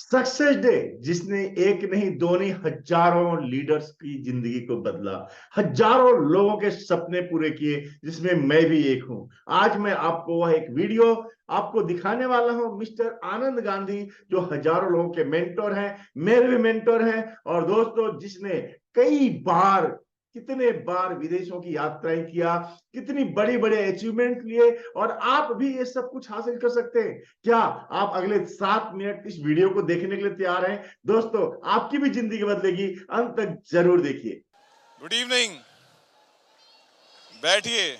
Success day जिसने एक नहीं दो नहीं हजारों लीडर्स की जिंदगी को बदला, हजारों लोगों के सपने पूरे किए, जिसमें मैं भी एक हूं। आज मैं आपको वह एक वीडियो आपको दिखाने वाला हूं, मिस्टर आनंद गांधी, जो हजारों लोगों के मेंटोर हैं, मेरे भी मेंटोर हैं। और दोस्तों, जिसने कई बार, कितने बार विदेशों की यात्राएं किया, कितनी बड़ी बड़े अचीवमेंट लिए, और आप भी ये सब कुछ हासिल कर सकते हैं। क्या आप अगले 7 मिनट इस वीडियो को देखने के लिए तैयार हैं? दोस्तों, आपकी भी जिंदगी बदलेगी, अंत तक जरूर देखिए। Good evening. बैठिए,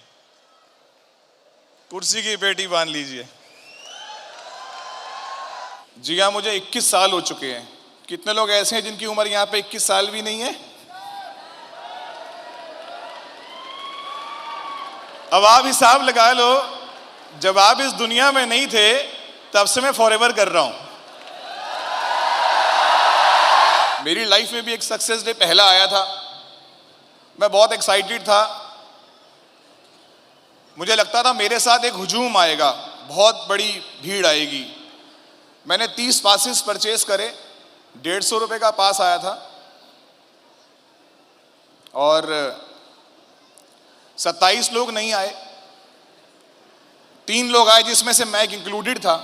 कुर्सी की पेटी बांध लीजिए। जी हाँ, मुझे 21 साल हो चुके हैं। कितने लोग ऐसे हैं जिनकी उम्र यहाँ पे 21 साल भी नहीं है? अब आप हिसाब लगा लो, जब आप इस दुनिया में नहीं थे तब से मैं फॉरएवर कर रहा हूं। मेरी लाइफ में भी एक सक्सेस डे पहला आया था। मैं बहुत एक्साइटेड था। मुझे लगता था मेरे साथ एक हुजूम आएगा, बहुत बड़ी भीड़ आएगी। मैंने 30 पासेस परचेज करे, 150 रुपए का पास आया था, और 27 लोग नहीं आए। 3 लोग आए, जिसमें से मैं इंक्लूडेड था।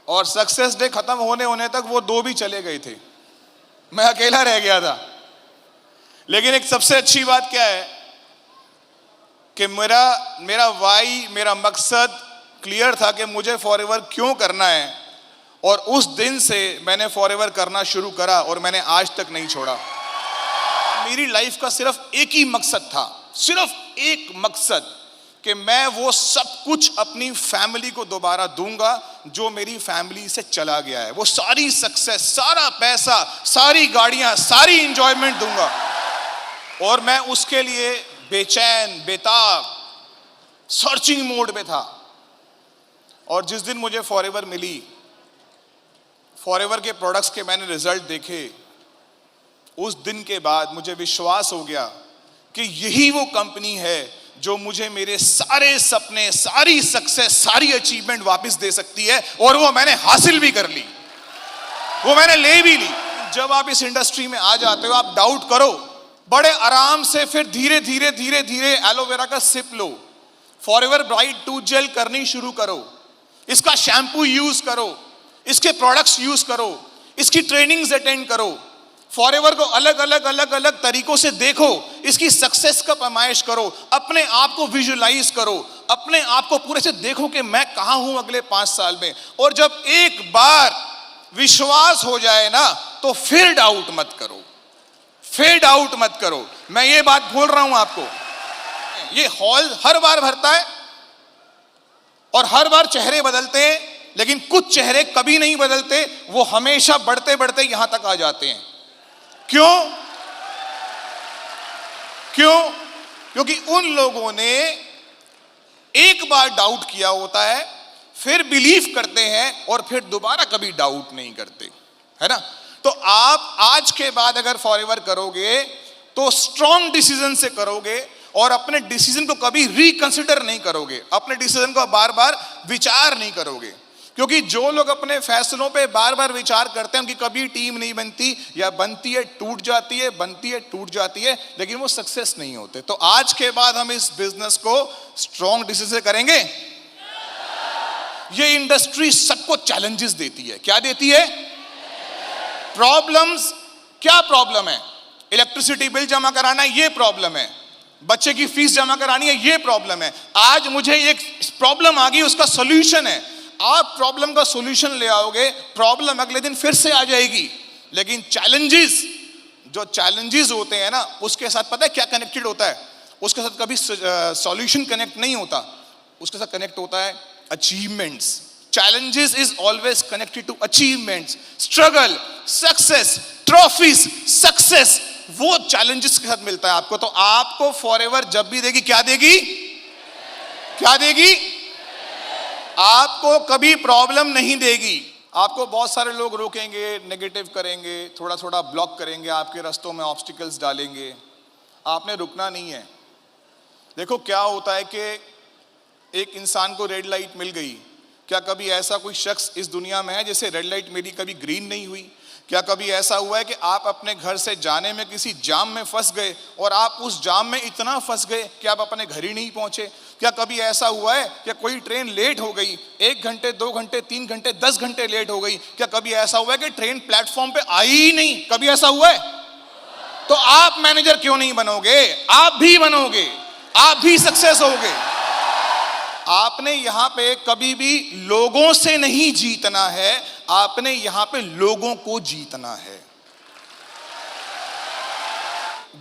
और सक्सेस डे खत्म होने तक वो 2 भी चले गए थे, मैं अकेला रह गया था। लेकिन एक सबसे अच्छी बात क्या है कि मेरा वाई, मेरा मकसद क्लियर था कि मुझे फॉरएवर क्यों करना है। और उस दिन से मैंने फॉरएवर करना शुरू करा और मैंने आज तक नहीं छोड़ा। मेरी लाइफ का सिर्फ एक ही मकसद था, सिर्फ एक मकसद, कि मैं वो सब कुछ अपनी फैमिली को दोबारा दूंगा जो मेरी फैमिली से चला गया है। वो सारी सक्सेस, सारा पैसा, सारी गाड़ियां, सारी इंजॉयमेंट दूंगा। और मैं उसके लिए बेचैन, बेताब, सर्चिंग मोड में था। और जिस दिन मुझे फॉरएवर मिली, फॉरएवर के प्रोडक्ट्स के मैंने रिजल्ट देखे, उस दिन के बाद मुझे विश्वास हो गया कि यही वो कंपनी है जो मुझे मेरे सारे सपने, सारी सक्सेस, सारी अचीवमेंट वापस दे सकती है। और वो मैंने हासिल भी कर ली, वो मैंने ले भी ली। जब आप इस इंडस्ट्री में आ जाते हो, आप डाउट करो, बड़े आराम से फिर धीरे धीरे धीरे धीरे एलोवेरा का सिप लो, फॉरएवर ब्राइट टूथ जेल करनी शुरू करो, इसका शैम्पू यूज करो, इसके प्रोडक्ट्स यूज करो, इसकी ट्रेनिंग्स अटेंड करो, फॉरएवर को अलग अलग अलग अलग तरीकों से देखो, इसकी सक्सेस का पैमाइश करो, अपने आप को विजुलाइज करो, अपने आप को पूरे से देखो कि मैं कहां हूं अगले 5 साल में। और जब एक बार विश्वास हो जाए ना, तो फिर डाउट मत करो, फिर डाउट मत करो। मैं ये बात बोल रहा हूं आपको, ये हॉल हर बार भरता है और हर बार चेहरे बदलते हैं, लेकिन कुछ चेहरे कभी नहीं बदलते, वो हमेशा बढ़ते बढ़ते यहां तक आ जाते हैं। क्यों? क्यों? क्योंकि उन लोगों ने एक बार डाउट किया होता है, फिर बिलीव करते हैं और फिर दोबारा कभी डाउट नहीं करते, है ना? तो आप आज के बाद अगर फॉरएवर करोगे तो स्ट्रॉन्ग डिसीजन से करोगे और अपने डिसीजन को कभी रिकंसिडर नहीं करोगे, अपने डिसीजन को बार बार विचार नहीं करोगे। क्योंकि जो लोग अपने फैसलों पे बार बार विचार करते हैं, उनकी कभी टीम नहीं बनती, या बनती है टूट जाती है, बनती है टूट जाती है, लेकिन वो सक्सेस नहीं होते। तो आज के बाद हम इस बिजनेस को स्ट्रॉन्ग डिसीजन से करेंगे। ये इंडस्ट्री सबको चैलेंजेस देती है। क्या देती है? प्रॉब्लम्स। क्या प्रॉब्लम है? इलेक्ट्रिसिटी बिल जमा कराना, ये प्रॉब्लम है। बच्चे की फीस जमा करानी है, ये प्रॉब्लम है। आज मुझे एक प्रॉब्लम आ गई, उसका सॉल्यूशन है। आप प्रॉब्लम का सॉल्यूशन ले आओगे, प्रॉब्लम अगले दिन फिर से आ जाएगी। लेकिन चैलेंजेस, जो चैलेंजेस होते हैं ना, उसके साथ पता है क्या कनेक्टेड होता है? उसके साथ कभी सॉल्यूशन कनेक्ट नहीं होता, उसके साथ कनेक्ट होता है achievements. Challenges is always connected to achievements, struggle, success, trophies, success, वो challenges के साथ मिलता है आपको। तो आपको फॉरएवर जब भी देगी, क्या देगी? क्या देगी? आपको कभी प्रॉब्लम नहीं देगी। आपको बहुत सारे लोग रोकेंगे, नेगेटिव करेंगे, थोड़ा थोड़ा ब्लॉक करेंगे, आपके रास्तों में ऑब्स्टिकल्स डालेंगे। आपने रुकना नहीं है। देखो क्या होता है कि एक इंसान को रेड लाइट मिल गई क्या कभी ऐसा कोई शख्स इस दुनिया में है जिसे रेड लाइट मेरी कभी ग्रीन नहीं हुई? क्या कभी ऐसा हुआ है कि आप अपने घर से जाने में किसी जाम में फंस गए और आप उस जाम में इतना फंस गए कि आप अपने घर ही नहीं पहुंचे? क्या कभी ऐसा हुआ है कि कोई ट्रेन लेट हो गई, 1 घंटे 2 घंटे 3 घंटे 10 घंटे लेट हो गई? क्या कभी ऐसा हुआ है कि ट्रेन प्लेटफॉर्म पे आई ही नहीं? कभी ऐसा हुआ है? तो आप मैनेजर क्यों नहीं बनोगे? आप भी बनोगे, आप भी सक्सेस होगे। आपने यहां पे कभी भी लोगों से नहीं जीतना है, आपने यहां पे लोगों को जीतना है।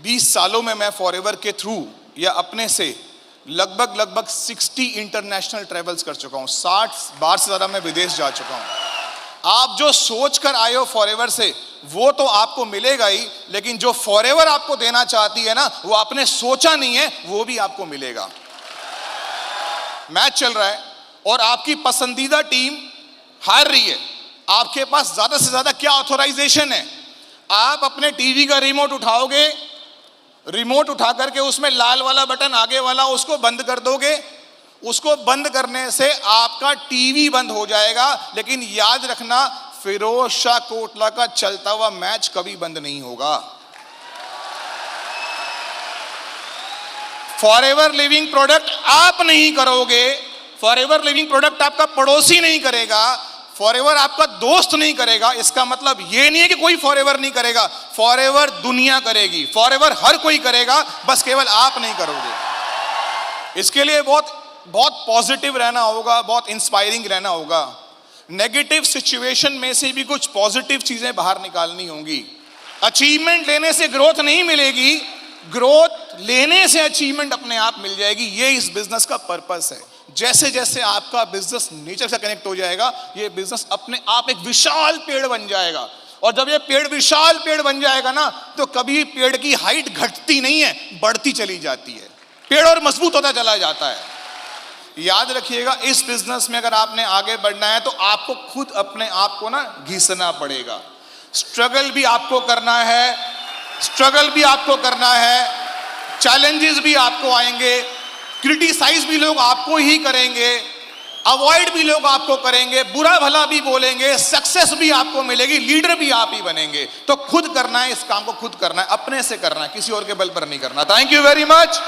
20 सालों में मैं फॉरएवर के थ्रू या अपने से लगभग 60 इंटरनेशनल ट्रेवल्स कर चुका हूं। 60 बार से ज्यादा मैं विदेश जा चुका हूं। आप जो सोच कर आए हो फॉरएवर से, वो तो आपको मिलेगा ही, लेकिन जो फॉरएवर आपको देना चाहती है ना, वो आपने सोचा नहीं है, वो भी आपको मिलेगा। मैच चल रहा है और आपकी पसंदीदा टीम हार रही है, आपके पास ज्यादा से ज्यादा क्या ऑथराइजेशन है? आप अपने टीवी का रिमोट उठाओगे, रिमोट उठा करके उसमें लाल वाला बटन आगे वाला, उसको बंद कर दोगे। उसको बंद करने से आपका टीवी बंद हो जाएगा, लेकिन याद रखना, फिरोज शाह कोटला का चलता हुआ मैच कभी बंद नहीं होगा। फॉरएवर लिविंग प्रोडक्ट आप नहीं करोगे, फॉरएवर लिविंग प्रोडक्ट आपका पड़ोसी नहीं करेगा, फॉरएवर आपका दोस्त नहीं करेगा। इसका मतलब ये नहीं है कि कोई फॉरएवर नहीं करेगा, फॉरएवर दुनिया करेगी, फॉरएवर हर कोई करेगा, बस केवल आप नहीं करोगे। इसके लिए बहुत पॉजिटिव रहना होगा, बहुत इंस्पायरिंग रहना होगा। नेगेटिव सिचुएशन में से भी कुछ पॉजिटिव चीजें बाहर निकालनी होंगी। अचीवमेंट लेने से ग्रोथ नहीं मिलेगी, ग्रोथ लेने से अचीवमेंट अपने आप मिल जाएगी। ये इस बिजनेस का पर्पस है। जैसे जैसे आपका बिजनेस नेचर से कनेक्ट हो जाएगा, ये बिजनेस अपने आप एक विशाल पेड़ बन जाएगा। और जब ये पेड़ विशाल पेड़ बन जाएगा ना, तो कभी पेड़ की हाइट घटती नहीं है, बढ़ती चली जाती है। पेड़ और मजबूत होता चला जाता है। याद रखिएगा, इस बिजनेस में अगर आपने आगे बढ़ना है तो आपको खुद अपने आप को ना घिसना पड़ेगा। स्ट्रगल भी आपको करना है, चैलेंजेस भी आपको आएंगे, क्रिटिसाइज भी लोग आपको ही करेंगे, अवॉइड भी लोग आपको करेंगे, बुरा भला भी बोलेंगे, सक्सेस भी आपको मिलेगी, लीडर भी आप ही बनेंगे। तो खुद करना है, इस काम को खुद करना है, अपने से करना है, किसी और के बल पर नहीं करना। Thank you very much.